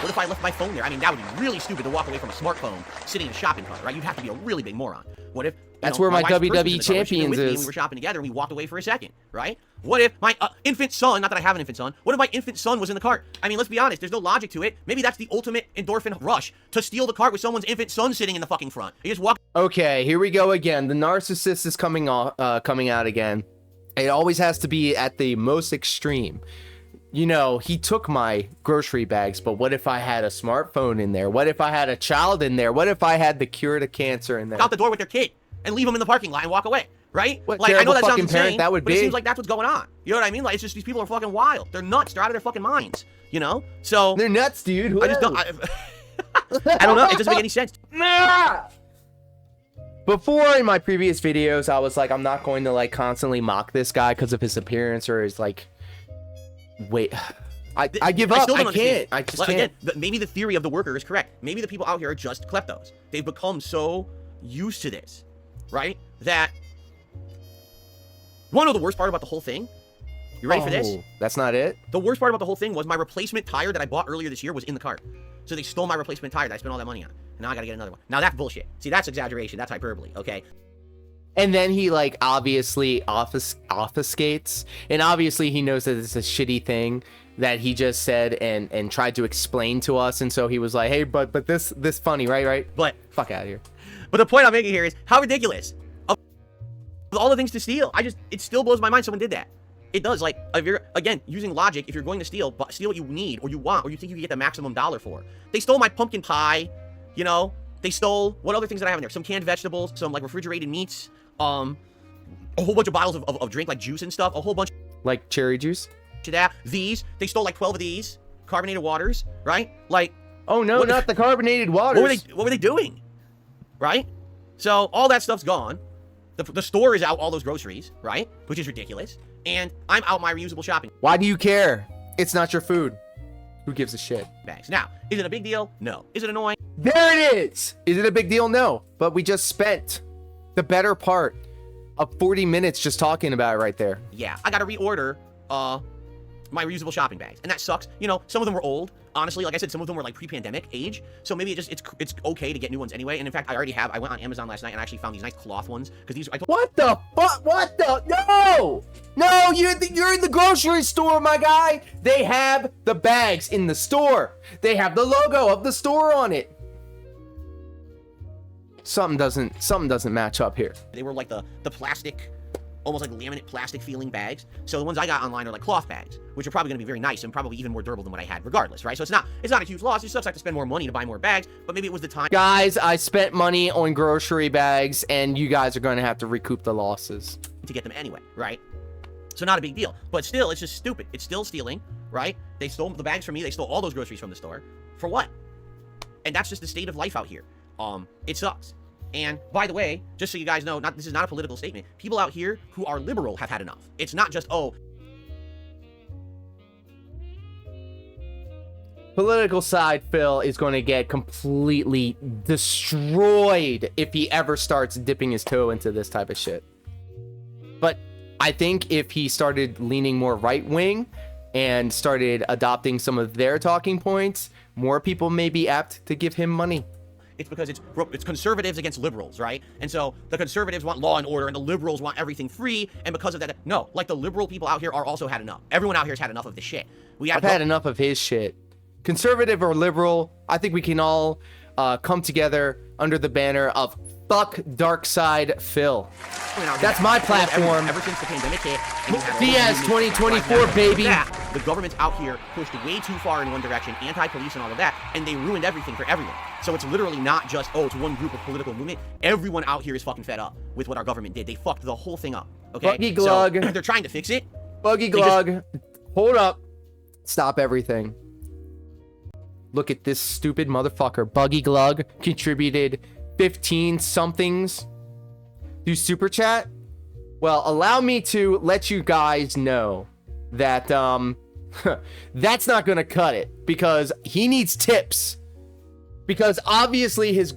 What if I left my phone there? I mean, that would be really stupid to walk away from a smartphone sitting in a shopping cart, right? You'd have to be a really big moron. What if... That's where my WWE champions is. We were shopping together and we walked away for a second, right? What if my infant son, not that I have an infant son, what if my infant son was in the cart? I mean, let's be honest, there's no logic to it. Maybe that's the ultimate endorphin rush, to steal the cart with someone's infant son sitting in the fucking front. You just walk... Okay, here we go again. The narcissist is coming out again. It always has to be at the most extreme. You know, he took my grocery bags, but what if I had a smartphone in there? What if I had a child in there? What if I had the cure to cancer in there? Out the door with their kid and leave them in the parking lot and walk away, right? What like, I know that sounds insane, that would but be. It seems like that's what's going on. You know what I mean? Like, it's just these people are fucking wild. They're nuts. They're out of their fucking minds, you know? So... They're nuts, dude. I just don't... I don't know. It doesn't make any sense. Nah! Before, in my previous videos, I was like, I'm not going to, like, constantly mock this guy because of his appearance or his, like... Wait... I give up. I can't. I just can't. Again, maybe the theory of the worker is correct. Maybe the people out here are just kleptos. They've become so used to this, right? That... You want to know the worst part about the whole thing? You ready for this? That's not it? The worst part about the whole thing was my replacement tire that I bought earlier this year was in the cart. So they stole my replacement tire that I spent all that money on. And now I gotta get another one. Now that's bullshit. See, that's exaggeration. That's hyperbole, okay? And then he, like, obviously obfuscates. And obviously he knows that it's a shitty thing that he just said and tried to explain to us. And so he was like, hey, but this funny, right? But fuck out of here. But the point I'm making here is how ridiculous. Of all the things to steal, it still blows my mind someone did that. It does. Like, if you're, again, using logic, if you're going to steal what you need or you want or you think you can get the maximum dollar for. They stole my pumpkin pie, you know? They stole, what other things did I have in there? Some canned vegetables, some, like, refrigerated meats, a whole bunch of bottles of drink, like juice and stuff, a whole bunch. Like cherry juice? To that. These, they stole like 12 of these carbonated waters, right? Like, oh no, not the carbonated waters. What were they doing? Right? So all that stuff's gone. The store is out all those groceries, right? Which is ridiculous. And I'm out my reusable shopping. Why do you care? It's not your food. Who gives a shit? Bags. Now, is it a big deal? No. Is it annoying? There it is. Is it a big deal? No. But we just spent the better part of 40 minutes just talking about it right there. Yeah, I gotta reorder my reusable shopping bags, and that sucks. You know, some of them were old. Honestly, like I said, some of them were like pre-pandemic age, so maybe it's okay to get new ones anyway. And in fact, I went on Amazon last night and I actually found these nice cloth ones because these. What the fuck? What the? No! No, you're in the grocery store, my guy. They have the bags in the store. They have the logo of the store on it. Something doesn't match up here. They were like the plastic, almost like laminate plastic feeling bags. So the ones I got online are like cloth bags, which are probably going to be very nice and probably even more durable than what I had regardless, right? So it's not a huge loss. You still have to spend more money to buy more bags, but maybe it was the time. Guys, I spent money on grocery bags, and you guys are going to have to recoup the losses. To get them anyway, right? So not a big deal, but still, it's just stupid. It's still stealing, right? They stole the bags from me. They stole all those groceries from the store. For what? And that's just the state of life out here. It sucks. And by the way, just so you guys know, this is not a political statement. People out here who are liberal have had enough. It's not just, oh. Political side Phil is going to get completely destroyed if he ever starts dipping his toe into this type of shit. But I think if he started leaning more right wing and started adopting some of their talking points, more people may be apt to give him money. It's because it's conservatives against liberals, right? And so the conservatives want law and order and the liberals want everything free. And because of that, no, like the liberal people out here are also had enough. Everyone out here has had enough of this shit. I've had enough of his shit. Conservative or liberal, I think we can all come together under the banner of fuck dark side Phil. That's my platform. Ever since the pandemic hit, Diaz 2024, baby. The government's out here pushed way too far in one direction, anti-police and all of that, and they ruined everything for everyone. So it's literally not just, oh, it's one group of political movement. Everyone out here is fucking fed up with what our government did. They fucked the whole thing up. Okay. Buggy Glug. So they're trying to fix it. Buggy Glug. Hold up. Stop everything. Look at this stupid motherfucker. Buggy Glug contributed 15 somethings to Super Chat. Well, allow me to let you guys know that that's not gonna cut it, because he needs tips, because obviously his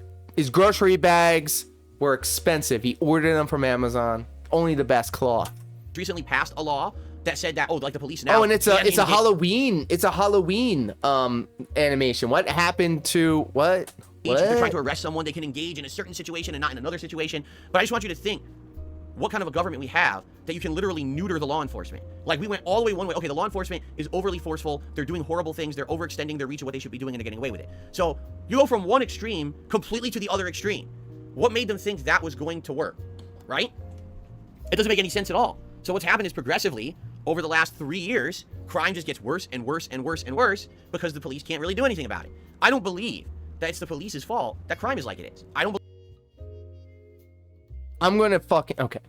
grocery bags were expensive. He ordered them from Amazon, only the best cloth. Recently passed a law that said that, oh, like the police now. Oh, and it's a Halloween animation. What happened to what? If they're trying to arrest someone, they can engage in a certain situation and not in another situation. But I just want you to think what kind of a government we have that you can literally neuter the law enforcement. Like, we went all the way one way. Okay, the law enforcement is overly forceful. They're doing horrible things. They're overextending their reach of what they should be doing, and they're getting away with it. So you go from one extreme completely to the other extreme. What made them think that was going to work, right? It doesn't make any sense at all. So what's happened is progressively, over the last 3 years, crime just gets worse and worse and worse and worse because the police can't really do anything about it. I don't believe that it's the police's fault that crime is like it is. I'm gonna fucking... Okay.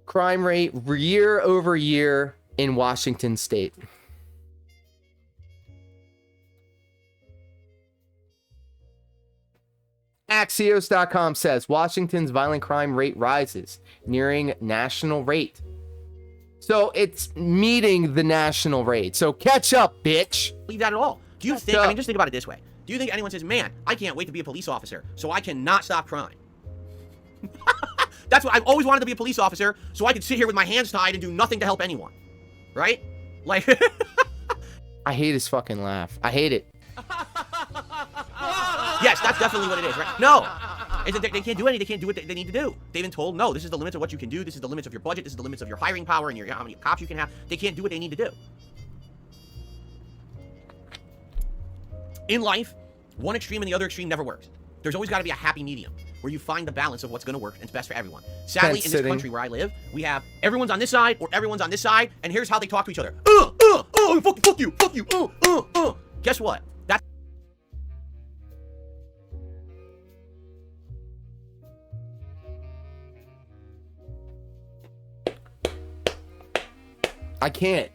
Crime rate year over year in Washington State. Axios.com says Washington's violent crime rate rises, nearing national rate. So it's meeting the national rate. So catch up, bitch. Believe that at all. Do you think, I mean, just think about it this way. Do you think anyone says, man, I can't wait to be a police officer, so I cannot stop crime? That's what I've always wanted to be, a police officer, so I could sit here with my hands tied and do nothing to help anyone. Right? Like, I hate his fucking laugh. I hate it. Yes, that's definitely what it is, right? No. They can't do anything. They can't do what they need to do. They've been told, no, this is the limits of what you can do. This is the limits of your budget. This is the limits of your hiring power and how many cops you can have. They can't do what they need to do. In life, one extreme and the other extreme never works. There's always got to be a happy medium where you find the balance of what's going to work and it's best for everyone. Sadly, in this country where I live, we have everyone's on this side or everyone's on this side, and here's how they talk to each other. Fuck you. Guess what? That's... I can't.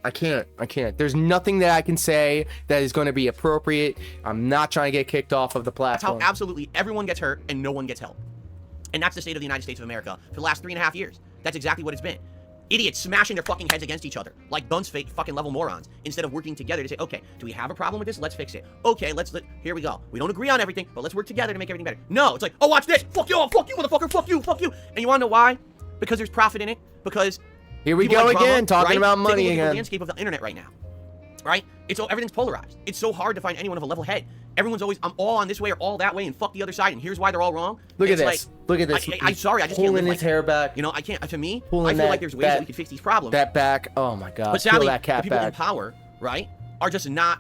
There's nothing that I can say that is going to be appropriate. I'm not trying to get kicked off of the platform. That's how absolutely everyone gets hurt and no one gets help. And that's the state of the United States of America for the last 3.5 years. That's exactly what it's been. Idiots smashing their fucking heads against each other like Bunce fucking level morons, instead of working together to say, okay, do we have a problem with this? Let's fix it. Okay, here we go. We don't agree on everything, but let's work together to make everything better. No, it's like, oh, watch this. Fuck you, motherfucker. Fuck you. And you want to know why? Because there's profit in it. Because here we go again, talking about money again. The landscape of the internet right now, right? Everything's polarized. It's so hard to find anyone of a level head. Everyone's always, I'm all on this way or all that way, and fuck the other side, and here's why they're all wrong. Look at this. Look at this. I'm sorry, I just can't live pulling his hair back. You know, I can't. To me, Pulling I feel like there's ways that we could fix these problems. That back. Oh my God. But sadly, that cat the people in back. power, right, are just not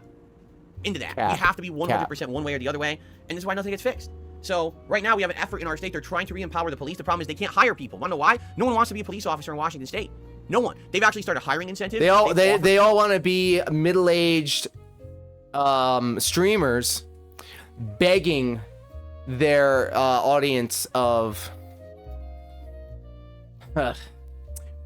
into that. Cap. You have to be 100% one way or the other way, and this is why nothing gets fixed. So right now we have an effort in our state. They're trying to re-empower the police. The problem is they can't hire people. Want to know why? No one wants to be a police officer in Washington State. No one. They've actually started hiring incentives. They all want to be middle-aged streamers begging their audience of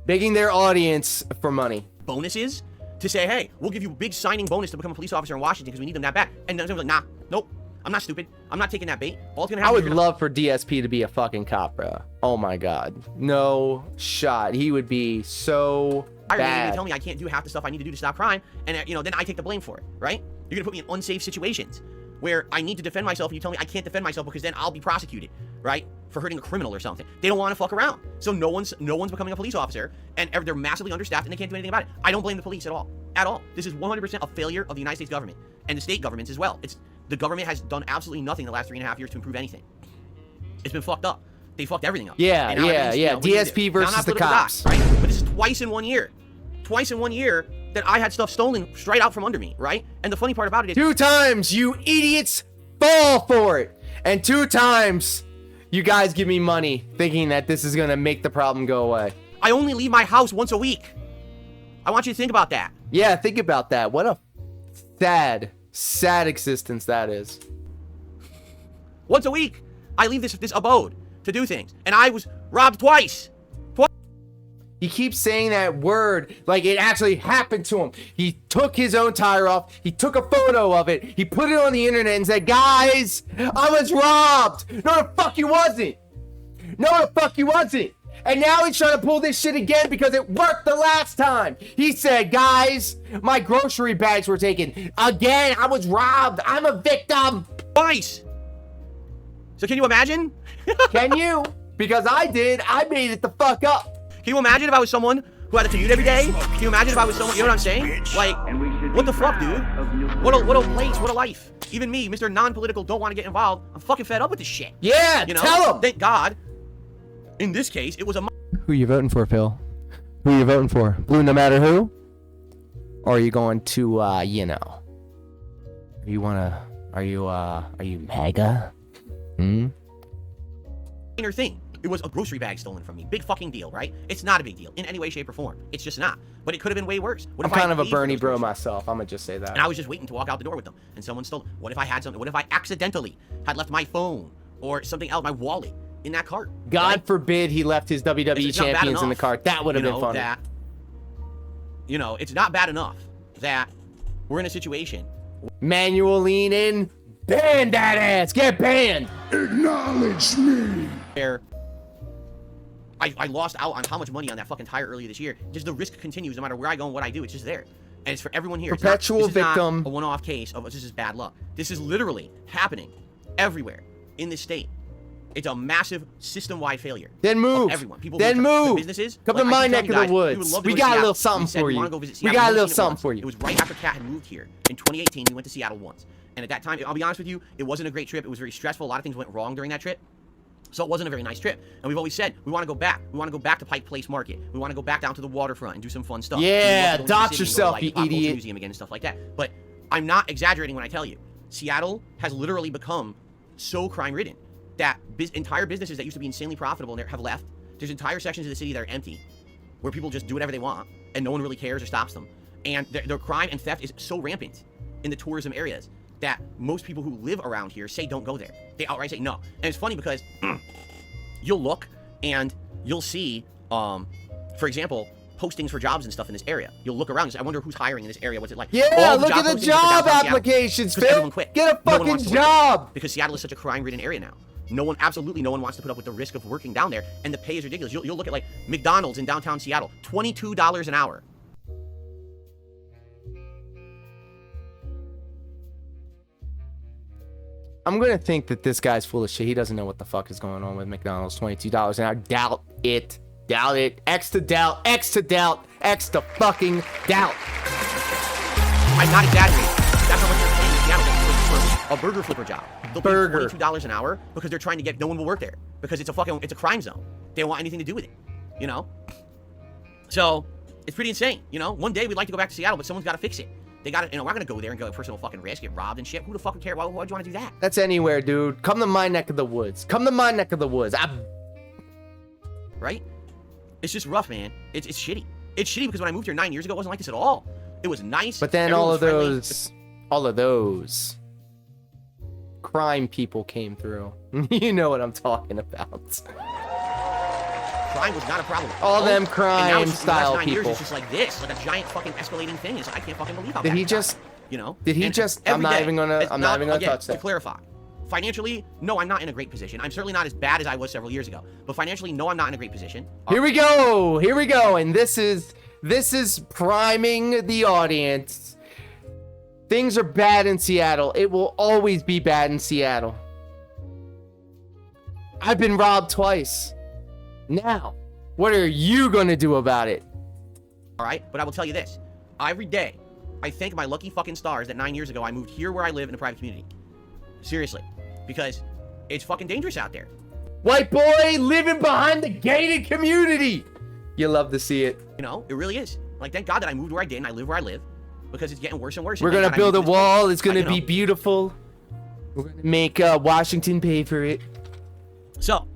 begging their audience for money. Bonuses to say, hey, we'll give you a big signing bonus to become a police officer in Washington because we need them that bad. And then someone's like, nah, nope, I'm not stupid. I'm not taking that bait. All it's gonna happen. I would love for DSP to be a fucking cop, bro. Oh my God, no shot. He would be so bad. They tell me I can't do half the stuff I need to do to stop crime, and then I take the blame for it, right? You're gonna put me in unsafe situations where I need to defend myself, and you tell me I can't defend myself because then I'll be prosecuted, right? For hurting a criminal or something. They don't want to fuck around. So no one's becoming a police officer, and they're massively understaffed, and they can't do anything about it. I don't blame the police at all. At all. This is 100% a failure of the United States government and the state governments as well. The government has done absolutely nothing the last 3.5 years to improve anything. It's been fucked up. They fucked everything up. Yeah. DSP versus the cops. Right? But this is twice in 1 year. Twice in 1 year that I had stuff stolen straight out from under me, right? And the funny part about it is 2 times you idiots fall for it, and 2 times you guys give me money thinking that this is gonna make the problem go away. I only leave my house once a week. I want you to think about that. Yeah, think about that. What a sad existence that is. Once a week, I leave this abode to do things, and I was robbed twice. He keeps saying that word like it actually happened to him. He took his own tire off. He took a photo of it. He put it on the internet and said, guys, I was robbed. No, the fuck you wasn't. No, the fuck you wasn't. And now he's trying to pull this shit again because it worked the last time. He said, guys, my grocery bags were taken. Again, I was robbed. I'm a victim. Twice. So can you imagine? Can you? Because I did. I made it the fuck up. Can you imagine if I was someone who had to commute every day? Can you imagine if I was someone, you know what I'm saying? Like, what the fuck, dude? What a place, what a life. Even me, Mr. Non-Political, don't want to get involved. I'm fucking fed up with this shit. Yeah, you know? Tell him. Thank God. In this case, it was a... Who you voting for, Phil? Who you voting for? Blue no matter who? Or are you going to, you know? Are you MAGA? Thing. It was a grocery bag stolen from me. Big fucking deal, right? It's not a big deal in any way, shape, or form. It's just not. But it could have been way worse. I'm kind of a Bernie bro myself. I'm gonna just say that. And I was just waiting to walk out the door with them, and someone stole it. What if I had something? What if I accidentally had left my phone or something else, my wallet, in that cart? God forbid he left his WWE champions in the cart. That would have been funny. It's not bad enough that we're in a situation. Manual lean in. Ban that ass. Get banned. Acknowledge me. Where I lost out on how much money on that fucking tire earlier this year. Just the risk continues no matter where I go and what I do. It's just there. And it's for everyone here. Perpetual victim. Not a one-off case of this is bad luck. This is literally happening everywhere in this state. It's a massive system-wide failure. Then move. Everyone. People then move. Businesses. Come to my neck of the woods. We got a little something for you. We got a little something for you. It was right after Kat had moved here. In 2018, we went to Seattle once. And at that time, I'll be honest with you, it wasn't a great trip. It was very stressful. A lot of things went wrong during that trip. So it wasn't a very nice trip. And we've always said, we want to go back. We want to go back to Pike Place Market. We want to go back down to the waterfront and do some fun stuff. Yeah, dox yourself, you idiot. Museum again and stuff like that. But I'm not exaggerating when I tell you, Seattle has literally become so crime-ridden that entire businesses that used to be insanely profitable have left. There's entire sections of the city that are empty, where people just do whatever they want, and no one really cares or stops them. And their crime and theft is so rampant in the tourism areas that most people who live around here say don't go there. They outright say no. And it's funny because you'll look and you'll see, for example, postings for jobs and stuff in this area. You'll look around and say, I wonder who's hiring in this area. What's it like? Yeah, look at the job applications, Phil. Get a fucking job. Because Seattle is such a crime-ridden area now. Absolutely no one wants to put up with the risk of working down there, and the pay is ridiculous. You'll look at like McDonald's in downtown Seattle, $22 an hour. I'm gonna think that this guy's full of shit. He doesn't know what the fuck is going on with McDonald's. $22 an hour. Doubt it. Doubt it. X to doubt. X to doubt. X to fucking doubt. I'm not exaggerating. That's how much you're paying in Seattle for a burger flipper job. They'll pay you $22 an hour because they're trying to get, no one will work there because it's a crime zone. They don't want anything to do with it, you know? So it's pretty insane, you know? One day we'd like to go back to Seattle, but someone's got to fix it. They got to, you know, we're not going to go there and go at personal fucking risk, get robbed and shit. Who the fuck would care? Why would you want to do that? That's anywhere, dude. Come to my neck of the woods. Come to my neck of the woods. Right? It's just rough, man. It's shitty. It's shitty because when I moved here 9 years ago, it wasn't like this at all. It was nice. But then all of those crime people came through. You know what I'm talking about. Crime was not a problem. All them crime style the last 9 years, people. it's just like this, like a giant fucking escalating thing. It's like, I can't fucking believe how Did bad he it just, got, you know? Did he And just, every I'm not day, even gonna touch that. To clarify, financially, no, I'm not in a great position. I'm certainly not as bad as I was several years ago. But financially, no, I'm not in a great position. Here we go. Here we go. And this is priming the audience. Things are bad in Seattle. It will always be bad in Seattle. I've been robbed twice. Now, what are you going to do about it? All right, but I will tell you this. Every day, I thank my lucky fucking stars that 9 years ago I moved here where I live in a private community. Seriously. Because it's fucking dangerous out there. White boy living behind the gated community. You love to see it. You know, it really is. Like, thank God that I moved where I did and I live where I live. Because it's getting worse and worse. We're going to build a wall. It's going to be beautiful. We're going to make Washington pay for it. So,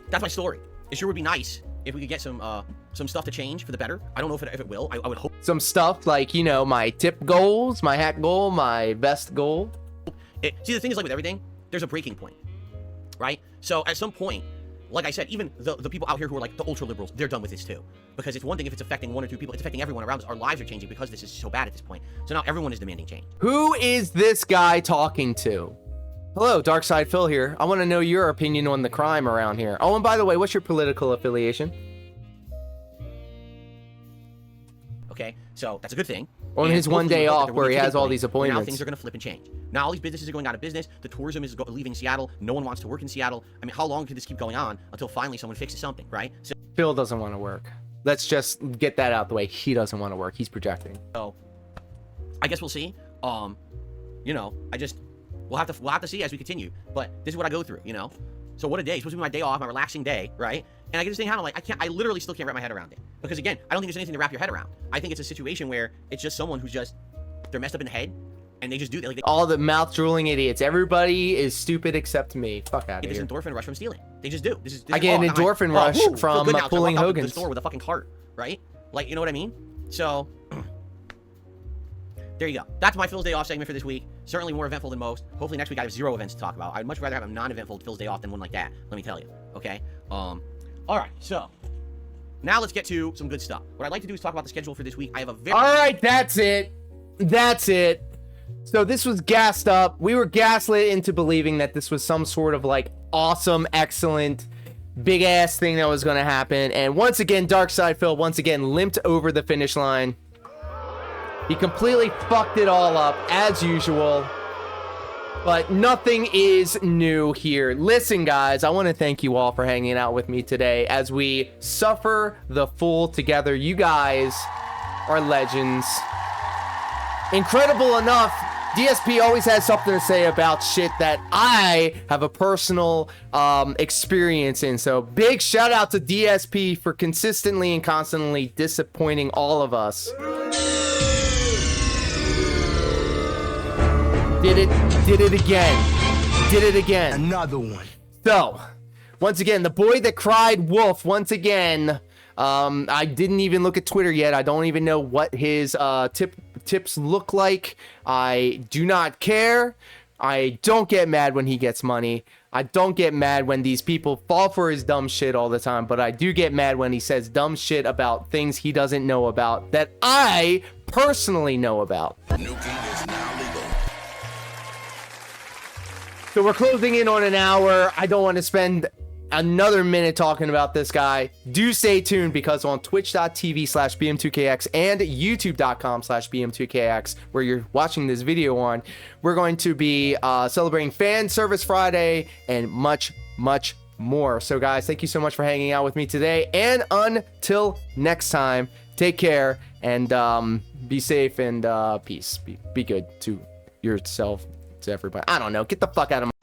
that's my story. It sure would be nice if we could get some stuff to change for the better. I don't know if it will. I would hope. Some stuff like, you know, my tip goals, my hat goal, my vest goal. See, the thing is, like with everything, there's a breaking point, right? So at some point, like I said, even the people out here who are like the ultra liberals, they're done with this too. Because it's one thing if it's affecting one or two people, it's affecting everyone around us. Our lives are changing because this is so bad at this point. So now everyone is demanding change. Who is this guy talking to? Hello, Darkside Phil here. I want to know your opinion on the crime around here. Oh, and by the way, what's your political affiliation? Okay, so that's a good thing. On his one day off where he has all these appointments. Now things are going to flip and change. Now all these businesses are going out of business. The tourism is leaving Seattle. No one wants to work in Seattle. I mean, how long could this keep going on until finally someone fixes something, right? So Phil doesn't want to work. Let's just get that out the way. He doesn't want to work. He's projecting. So I guess we'll see. You know, we'll have to see as we continue. But this is what I go through, you know. So what a day. It's supposed to be my day off, my relaxing day, right? And I get this thing how I'm like, I literally still can't wrap my head around it. Because again, I don't think there's anything to wrap your head around. I think it's a situation where it's just someone who's just, they're messed up in the head, and they just do that. Like all the mouth drooling idiots. Everybody is stupid except me. Fuck out of here. This endorphin rush from stealing. They just do. I get an endorphin rush from pulling Hogan's. The store with a fucking heart, right? Like, you know what I mean? So there you go. That's my Phil's Day Off segment for this week. Certainly more eventful than most. Hopefully next week I have 0 events to talk about. I'd much rather have a non-eventful Phil's Day Off than one like that. Let me tell you. Okay? All right. So now let's get to some good stuff. What I'd like to do is talk about the schedule for this week. I have a very... All right, that's it. That's it. So this was gassed up. We were gaslit into believing that this was some sort of like awesome, excellent, big ass thing that was going to happen. And once again, Darkside Phil once again limped over the finish line. He completely fucked it all up as usual. But nothing is new here. Listen, guys, I want to thank you all for hanging out with me today as we suffer the fool together. You guys are legends. Incredible enough, DSP always has something to say about shit that I have a personal experience in. So big shout out to DSP for consistently and constantly disappointing all of us. Did it again. Another one. So, once again, the boy that cried wolf, once again, I didn't even look at Twitter yet. I don't even know what his tips look like. I do not care. I don't get mad when he gets money. I don't get mad when these people fall for his dumb shit all the time, but I do get mad when he says dumb shit about things he doesn't know about that I personally know about. Nuking is now legal. So we're closing in on an hour. I don't want to spend another minute talking about this guy. Do stay tuned because on twitch.tv/BM2KX and youtube.com/BM2KX, where you're watching this video on, we're going to be celebrating Fan Service Friday and much, much more. So guys, thank you so much for hanging out with me today. And until next time, take care and be safe and peace. Be good to yourself. to everybody. I don't know. Get the fuck out of my